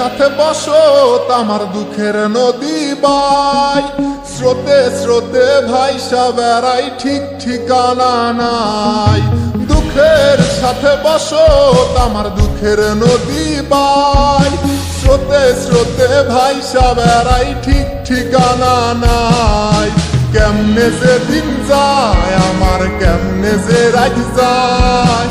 সাথে বসত আমার দুঃখের নদী বাই, স্রোতে স্রোতে ভাইসা বেড়াই ঠিক ঠিকানা নাই। দুঃখের সাথে বসত আমার দুঃখের নদী বাই, স্রোতে স্রোতে ভাইসা বেড়াই ঠিক ঠিকানা নাই। কেমনে যে দিন যায় আমার, কেমনে যে রাত যায়,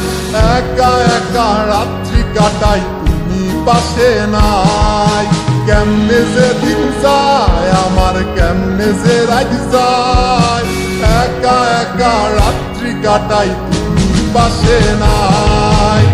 একা একা রাত্রি কাটাই তুমি পাশে নাই। কেমনে যে দিন যায় আমার, কেমনে যে রাত যায়, একা একা রাত্রি কাটাই তুমি পাশে নাই।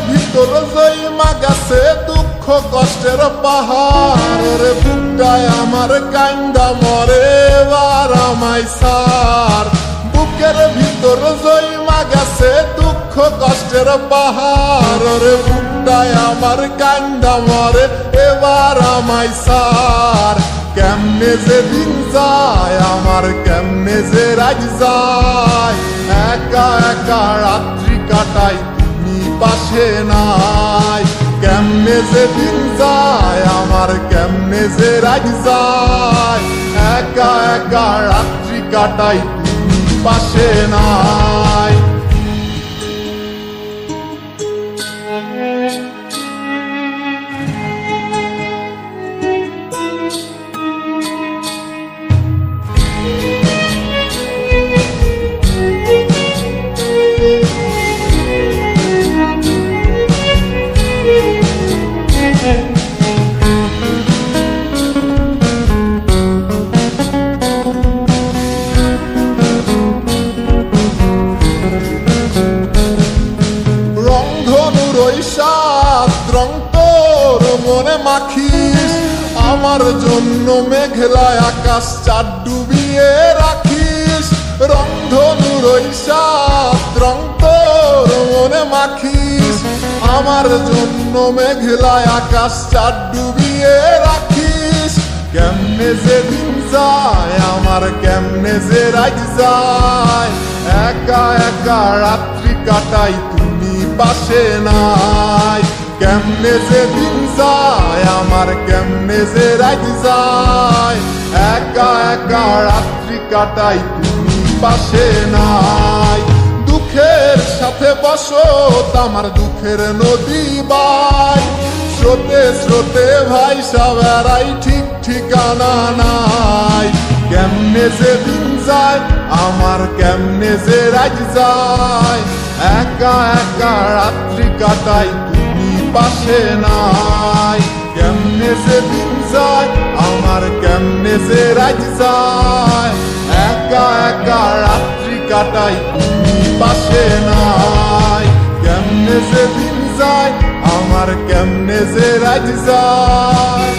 ভিতর জয়মা গেছে দুঃখ কষ্টের পাহাড়, রে বুকটায় আমার কান্দা মরে এবার আমায় সার। বুকের ভিতর জয়মা গেছে দুঃখ কষ্টের পাহাড়, রে বুকটায় আমার কান্দা মরে এবার আমায় সার। কেমনে যে দিন যায় আমার, কেমনে যে রাত যায়, একা একা রাত্রি কাটাই পাশে নাই। কেমনে যে দিন যায় আমার, কেমনে যে রাত যায়, একা একা রাত্রি কাটাই তুমি পাশে নাই। রং তোর মনে মাখিস, আমার জন্য মেঘলায় আকাশ চাঁদ ডুবিয়ে রাখিস। রংধনুর ওই সাত রং তোর মনে মাখিস, আমার জন্য মেঘলায় আকাশ চাঁদ ডুবিয়ে রাখিস। কেমনে যে দিন যায় আমার, কেমনে যে রাত যায়, একা একা রাত্রি কাটাই তুমি পাশে নাই। কেমনে যে দিন যায় আমার, কেমনে যে রাত যায়, একা একা রাত্রি কাটাই তুমি পাশে নাই। দুঃখের সাথে বসত আমার দুঃখের নদী বাই, স্রোতে স্রোতে ভাইসা বেড়াই ঠিক ঠিকানা নাই। কেমনে যে দিন যায় আমার, কেমনে যে রাত যায়, একা একা রাত্রি কাটাই তুমি পাশে নাই। কেমনে যে দিন যায় আমার, কেমনে যে রাত যায়, একা একা রাত্রি কাটাই তুমি পাশে নাই। কেমনে যে দিন যায় আমার, কেমনে যে রাত যায়।